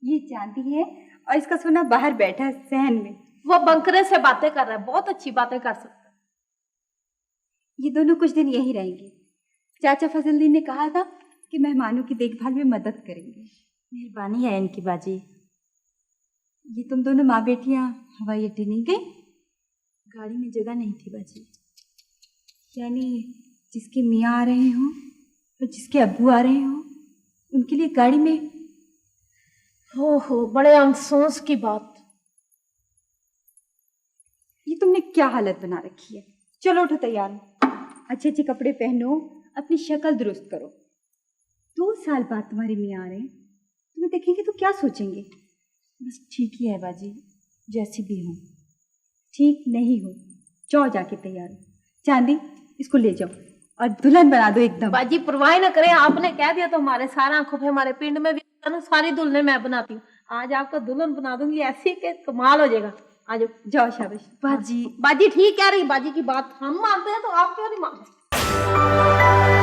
ये चांदी है और इसका सोना बाहर बैठा है सहन में। वो बंकरे से बातें कर रहा है, बहुत अच्छी बातें कर सकता है। ये दोनों कुछ दिन यही रहेंगे। चाचा फजलुद्दीन ने कहा था कि मेहमानों की देखभाल में मदद करेंगे। मेहरबानी है इनकी बाजी। ये तुम दोनों माँ बेटियां हवाई अड्डे नहीं गई? गाड़ी में जगह नहीं थी बाजी। यानी जिसके मियाँ आ रहे हों और जिसके अब्बू आ रहे हों उनके लिए गाड़ी में? हो बड़े अफसोस की बात। ये तुमने क्या हालत बना रखी है। चलो उठो, तैयार हो, अच्छे अच्छे कपड़े पहनो, अपनी शक्ल दुरुस्त करो। 2 साल बाद तुम्हारे मियाँ आ रहे हैं, तुम्हें देखेंगे तो क्या सोचेंगे? बस ठीक ही है बाजी, जैसी भी हो। ठीक नहीं हो, जाओ जाके तैयार हो। चांदी, इसको ले जाओ और दुल्हन बना दो एकदम। बाजी परवाह न करें, आपने कह दिया तो हमारे सारा आंखों पे, हमारे पिंड में भी सारी दुल्हने मैं बनाती हूँ। आज आपका दुल्हन बना दूंगी ऐसी कि कमाल हो जाएगा। आज जाओ, शाबाश। बाजी बाजी ठीक कह रही, बाजी की बात हम मानते हैं तो आप क्यों नहीं मानते?